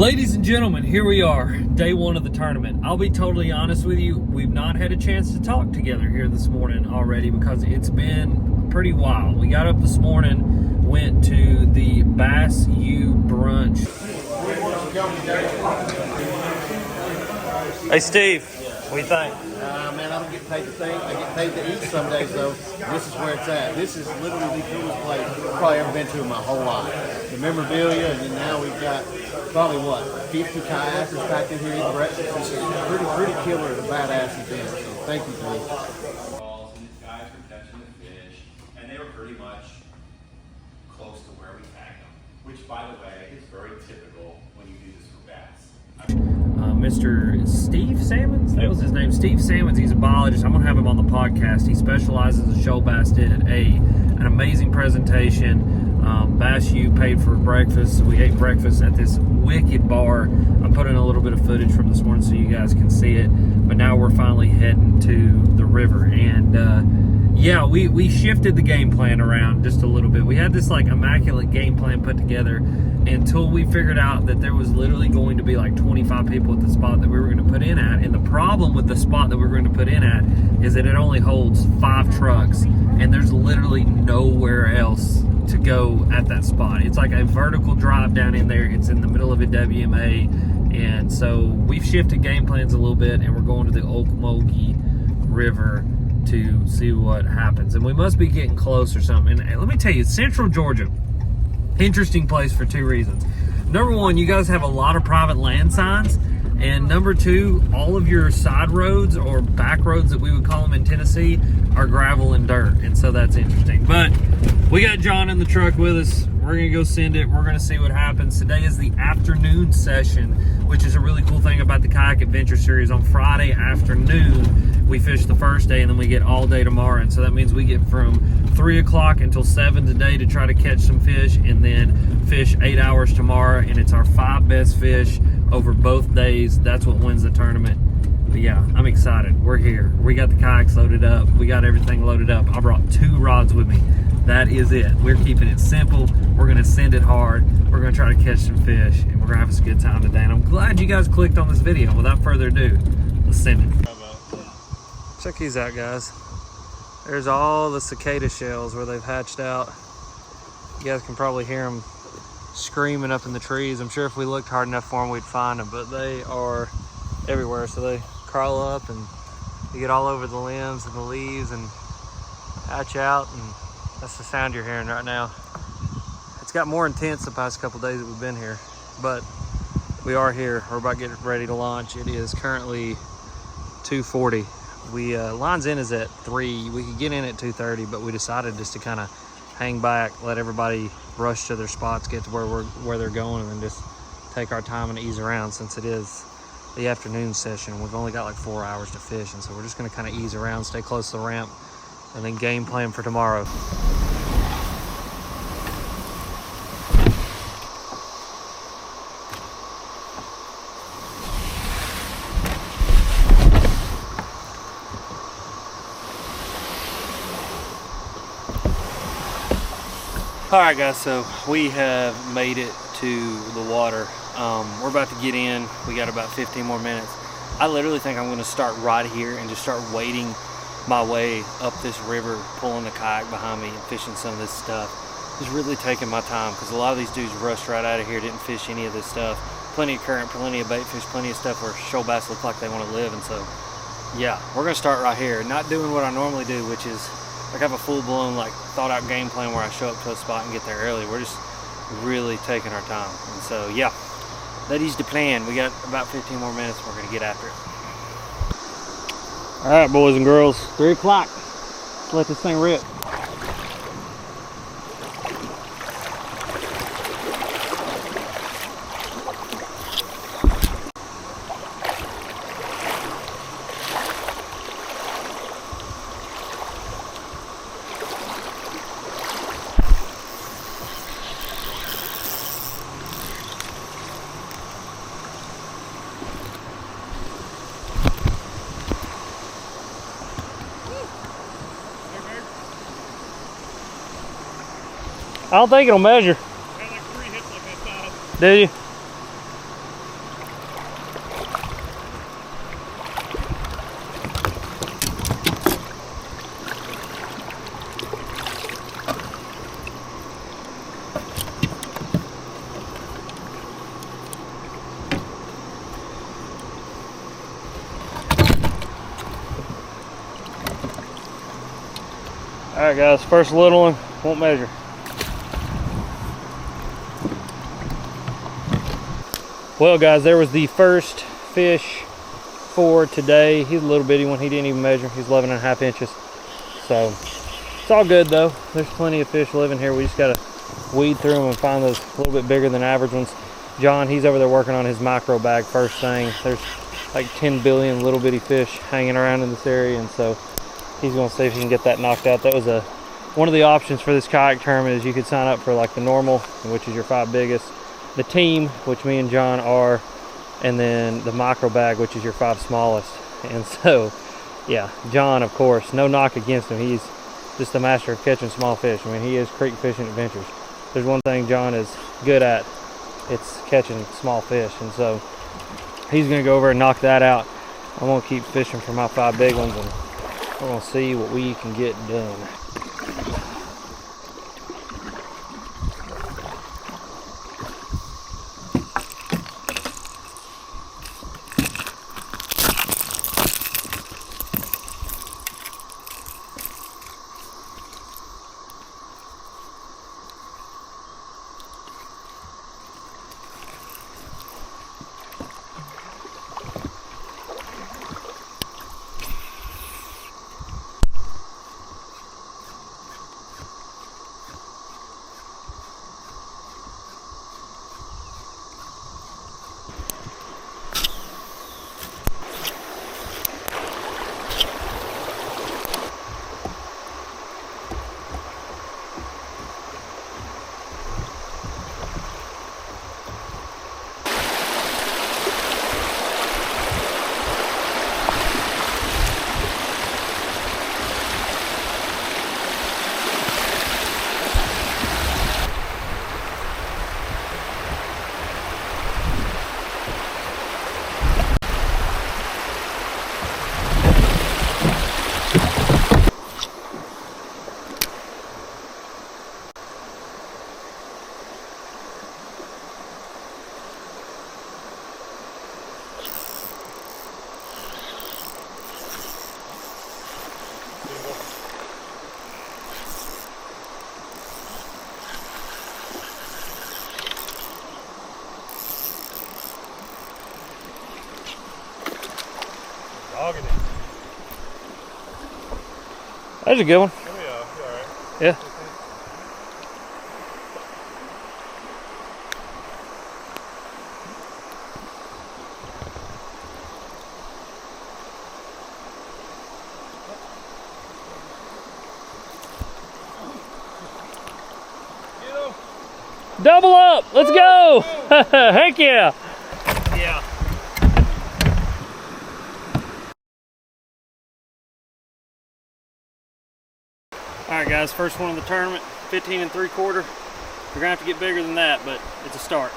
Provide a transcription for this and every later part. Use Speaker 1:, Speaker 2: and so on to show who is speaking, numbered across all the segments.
Speaker 1: Ladies and gentlemen, here we are, day one of the tournament. I'll be totally honest with you, we've not had a chance to talk together here this morning already because it's been pretty wild. We got up this morning, went to the Bass U brunch. Hey Steve, what do you think?
Speaker 2: Man, I don't get paid to think. I get paid to eat some days, though. This is where it's at. This is literally the coolest place I've probably ever been to in my whole life. The memorabilia, and then now we've got probably, 50 kayakers packed in here eating breakfast. This is pretty killer and a badass event. So thank you, Blue.
Speaker 3: And these guys were catching the fish, and they were pretty much close to where we tagged them, which, by the way, is very typical when you do this for bass.
Speaker 1: Mr. Steve Salmons, that was his name. Steve Salmons, he's a biologist. I'm gonna have him on the podcast. He specializes in shoal bass. Did an amazing presentation. Bass U paid for breakfast. We ate breakfast at this wicked bar. I'm putting a little bit of footage from this morning so you guys can see it. But now we're finally heading to the river. And yeah, we shifted the game plan around just a little bit. We had this like immaculate game plan put together until we figured out that there was literally going to be like 25 people at the spot that we were going to put in at. And the problem with the spot that we're going to put in at is that it only holds 5 trucks and there's literally nowhere else to go at that spot. It's like a vertical drive down in there. It's in the middle of a WMA. And so we've shifted game plans a little bit and we're going to the Okmulgee River to see what happens. And we must be getting close or something. And let me tell you, Central Georgia, interesting place for 2 reasons. Number 1, you guys have a lot of private land signs. And number 2, all of your side roads or back roads that we would call them in Tennessee are gravel and dirt. And so that's interesting. But we got John in the truck with us. We're going to go send it. We're going to see what happens. Today is the afternoon session, which is a really cool thing about the Kayak Adventure Series. On Friday afternoon, we fish the first day, and then we get all day tomorrow. And so that means we get from 3 o'clock until 7 today to try to catch some fish, and then fish 8 hours tomorrow. And it's our 5 best fish over both days. That's what wins the tournament. But yeah, I'm excited. We're here. We got the kayaks loaded up. We got everything loaded up. I brought 2 rods with me. That is it. We're keeping it simple. We're going to send it hard. We're going to try to catch some fish, and we're going to have a good time today. And I'm glad you guys clicked on this video. Without further ado, let's send it. Check these out, guys. There's all the cicada shells where they've hatched out. You guys can probably hear them screaming up in the trees. I'm sure if we looked hard enough for them, we'd find them, but they are everywhere. So they crawl up and they get all over the limbs and the leaves and hatch out, and that's the sound you're hearing right now. It's got more intense the past couple days that we've been here, but we are here. We're about to get ready to launch. It is currently 2:40. We lines in is at 3. We could get in at 2:30, but we decided just to kind of hang back, let everybody rush to their spots, get to where they're going, and then just take our time and ease around. Since it is the afternoon session, we've only got like 4 hours to fish, and so we're just going to kind of ease around, stay close to the ramp, and then game plan for tomorrow. All right, guys, so we have made it to the water. We're about to get in. We got about 15 more minutes. I literally think I'm going to start right here and just start wading my way up this river, pulling the kayak behind me and fishing some of this stuff. Just really taking my time because a lot of these dudes rushed right out of here, didn't fish any of this stuff. Plenty of current, plenty of bait fish, plenty of stuff where shoal bass look like they want to live. And so, yeah, we're going to start right here. Not doing what I normally do, which is like have a full-blown, like, thought-out game plan where I show up to a spot and get there early. We're just really taking our time. And so, yeah, that is the plan. We got about 15 more minutes. We're going to get after it. All right, boys and girls, 3 o'clock. Let's let this thing rip. I don't think it'll measure.
Speaker 4: I had like 3 hits like that size.
Speaker 1: Do you? Alright guys, first little one, won't measure. Well guys, there was the first fish for today. He's a little bitty one, he didn't even measure. He's 11.5 inches. So, it's all good though. There's plenty of fish living here. We just gotta weed through them and find those a little bit bigger than average ones. John, he's over there working on his micro bag first thing. There's like 10 billion little bitty fish hanging around in this area, and so he's gonna see if he can get that knocked out. That was one of the options for this kayak tournament is you could sign up for like the normal, which is your 5 biggest, the team, which me and John are, and then the micro bag, which is your 5 smallest. And so, yeah, John, of course, no knock against him. He's just the master of catching small fish. I mean, he is creek fishing adventures. There's one thing John is good at, it's catching small fish, and so he's gonna go over and knock that out. I'm gonna keep fishing for my 5 big ones, and we're gonna see what we can get done. That's a good one.
Speaker 4: Oh yeah, all right.
Speaker 1: Yeah. Double up! Let's go! Heck yeah! Yeah. Alright guys, first one of the tournament, 15 3/4. You're gonna have to get bigger than that, but it's a start.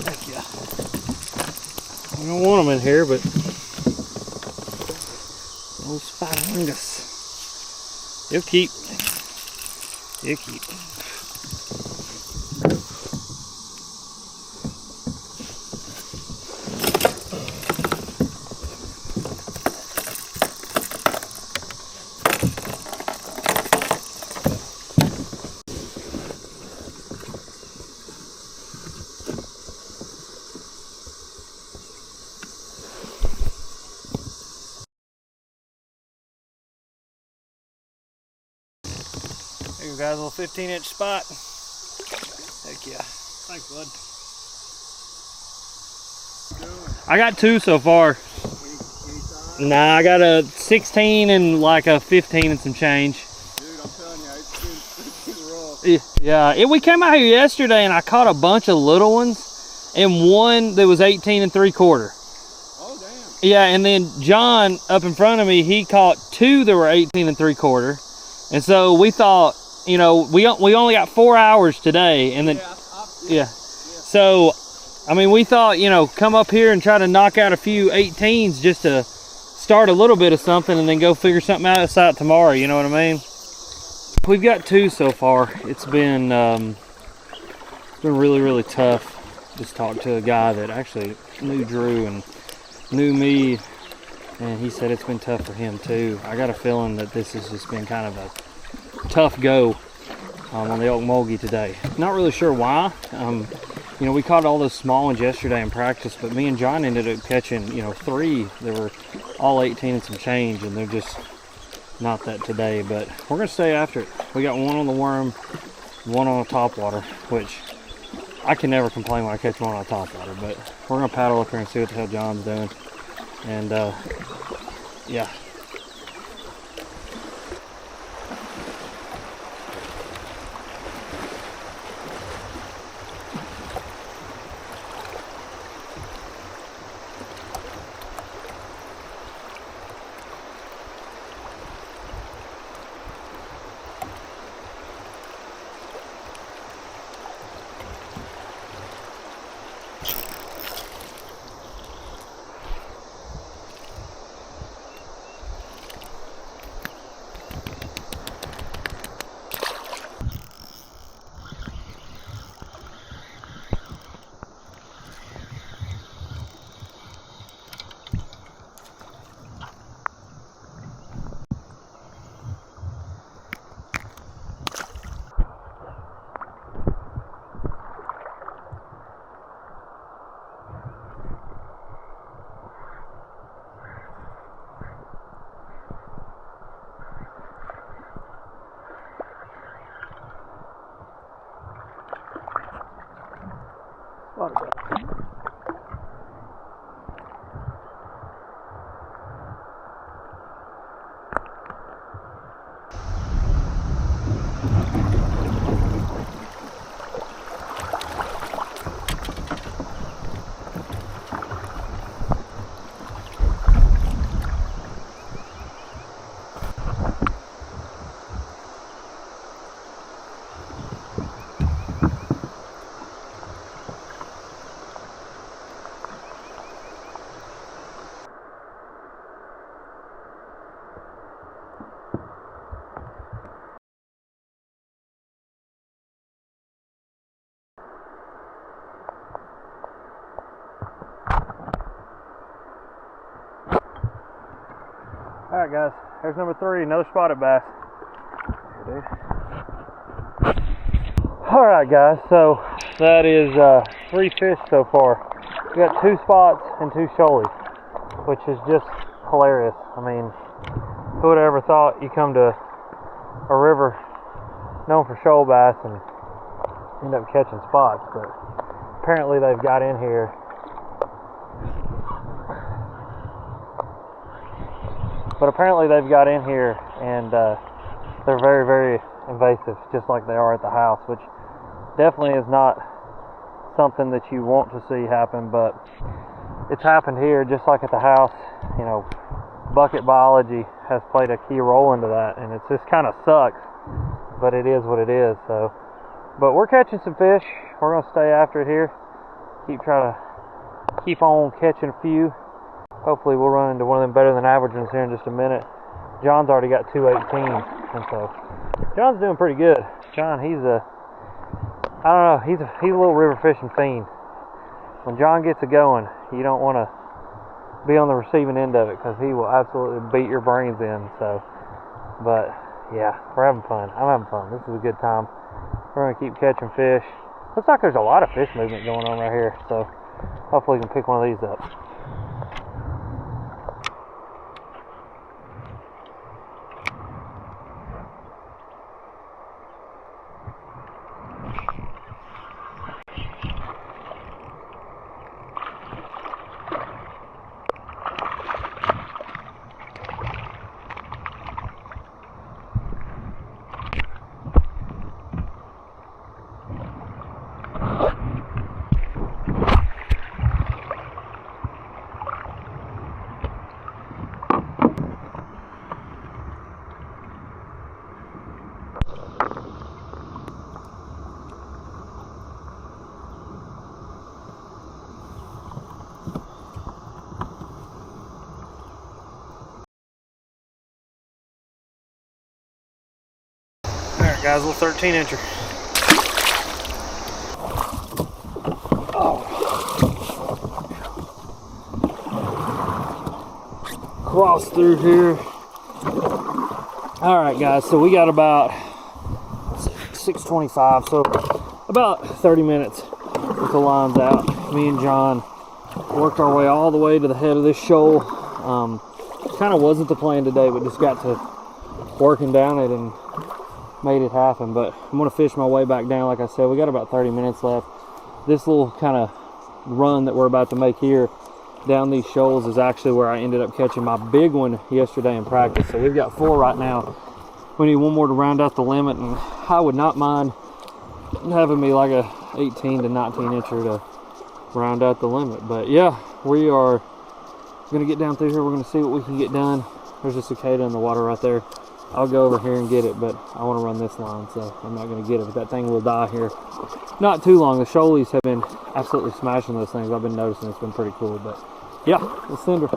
Speaker 1: Heck yeah. I don't want them in here, but old spiderlingus. He'll keep. He'll keep. you guys, a little 15-inch spot. Heck yeah.
Speaker 4: Thanks, bud.
Speaker 1: I got 2 so far. Nah, I got a 16 and like a 15 and some change.
Speaker 4: Dude, I'm telling you, it's been rough.
Speaker 1: Yeah, we came out here yesterday and I caught a bunch of little ones and one that was 18 and 3/4.
Speaker 4: Oh, damn.
Speaker 1: Yeah, and then John up in front of me, he caught 2 that were 18 and 3/4. And so we thought, you know, we only got 4 hours today, and then yeah. So I mean, we thought, you know, come up here and try to knock out a few 18s just to start a little bit of something and then go figure something else out tomorrow, you know what I mean? We've got 2 so far. It's been really, really tough. Just talked to a guy that actually knew Drew and knew me, and he said it's been tough for him too. I got a feeling that this has just been kind of a tough go on the Okmulgee today. Not really sure why. You know, we caught all those small ones yesterday in practice, but me and John ended up catching, you know, 3 that were all 18 and some change, and they're just not that today. But we're gonna stay after it. We got 1 on the worm, 1 on the topwater, which I can never complain when I catch 1 on a topwater. But we're gonna paddle up here and see what the hell John's doing, and yeah. Alright guys, there's number 3, another spotted bass. Alright guys, so that is 3 fish so far. We got 2 spots and 2 shoalies, which is just hilarious. I mean, who would have ever thought you come to a river known for shoal bass and end up catching spots, but apparently they've got in here. But apparently they've got in here and they're very, very invasive, just like they are at the house, which definitely is not something that you want to see happen, but it's happened here just like at the house. You know, bucket biology has played a key role into that, and it just kind of sucks, but it is what it is. So, but we're catching some fish. We're going to stay after it here, try to keep on catching a few. Hopefully we'll run into one of them better than average ones here in just a minute. John's already got 2 18s, and so John's doing pretty good. John, I don't know, he's a little river fishing fiend. When John gets it going, you don't want to be on the receiving end of it, because he will absolutely beat your brains in. So, but yeah, we're having fun. I'm having fun. This is a good time. We're going to keep catching fish. Looks like there's a lot of fish movement going on right here, so hopefully we can pick one of these up. Alright guys, a little 13 incher. Oh. Cross through here. Alright guys, so we got about 6:25, so about 30 minutes with the lines out. Me and John worked our way all the way to the head of this shoal. Kind of wasn't the plan today, but just got to working down it and made it happen. But I'm going to fish my way back down. Like I said, we got about 30 minutes left. This little kind of run that we're about to make here down these shoals is actually where I ended up catching my big one yesterday in practice. So we've got 4 right now. We need one more to round out the limit, and I would not mind having me like a 18 to 19 incher to round out the limit. But yeah, we are gonna get down through here. We're gonna see what we can get done. There's a cicada in the water right there. I'll go over here and get it, but I want to run this line, so I'm not gonna get it. But that thing will die here not too long. The shoalies have been absolutely smashing those things. I've been noticing. It's been pretty cool. But yeah, let's send her.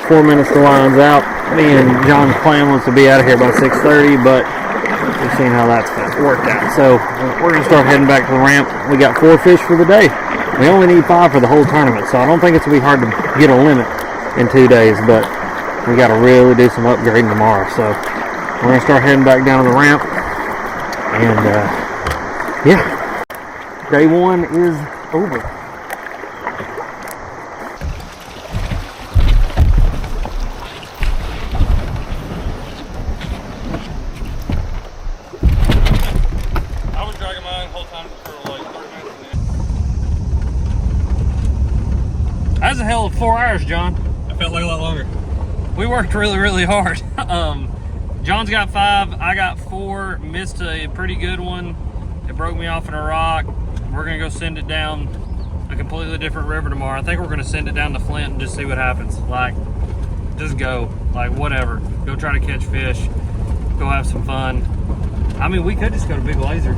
Speaker 1: 4 minutes the line's out. Me and John's plan was to be out of here by 6:30, but we've seen how that's worked out. So we're gonna start heading back to the ramp. We got 4 fish for the day. We only need 5 for the whole tournament, so I don't think it's gonna be hard to get a limit in 2 days, but we gotta really do some upgrading tomorrow. So we're gonna start heading back down to the ramp, and yeah, day 1 is over. That was a hell of 4 hours, John.
Speaker 5: I felt like a lot longer.
Speaker 1: We worked really, really hard. John's got 5, I got 4, missed a pretty good one. It broke me off in a rock. We're gonna go send it down a completely different river tomorrow. I think we're gonna send it down to Flint and just see what happens. Like, just go, like whatever. Go try to catch fish, go have some fun. I mean, we could just go to Big Laser.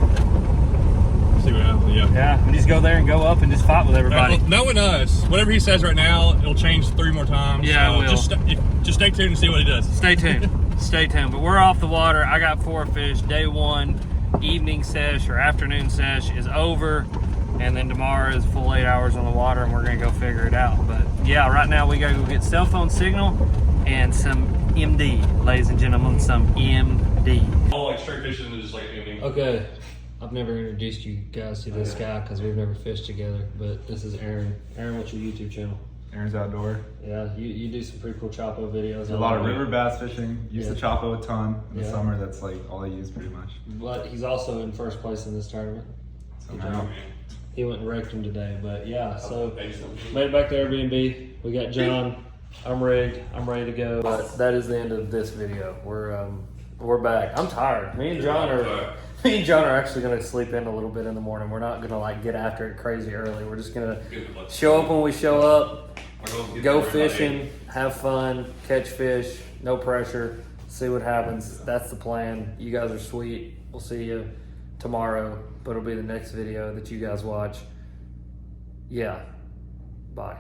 Speaker 5: See what happens, yeah.
Speaker 1: Yeah, and just go there and go up and just fight with everybody.
Speaker 5: Knowing us, whatever he says right now, it'll change 3 more times.
Speaker 1: Yeah,
Speaker 5: so
Speaker 1: it will.
Speaker 5: Just stay tuned and see what he does.
Speaker 1: Stay tuned. Stay tuned. But we're off the water. I got 4 fish. Day 1, evening sesh or afternoon sesh is over. And then tomorrow is full 8 hours on the water, and we're going to go figure it out. But yeah, right now we got to go get cell phone signal and some MD, ladies and gentlemen, some MD.
Speaker 5: All like straight fishing is just like aiming.
Speaker 1: Okay. I've never introduced you guys to this guy because we've never fished together, but this is Aaron. Aaron, what's your YouTube channel?
Speaker 6: Aaron's Outdoor.
Speaker 1: Yeah, you do some pretty cool Chopo videos.
Speaker 6: A lot of river bass fishing. Use the Chopo a ton in the
Speaker 1: Yeah.
Speaker 6: summer. That's like all I use pretty much.
Speaker 1: But he's also in first place in this tournament.
Speaker 6: Somehow.
Speaker 1: He went and wrecked him today, but yeah, so made it back to Airbnb. We got John. I'm rigged. I'm ready to go. But that is the end of this video. We're back. I'm tired. Me and John are actually gonna sleep in a little bit in the morning. We're not gonna like get after it crazy early. We're just gonna show up when we show up, go fishing, have fun, catch fish, no pressure, see what happens. That's the plan. You guys are sweet. We'll see you tomorrow, but it'll be the next video that you guys watch. Yeah. Bye.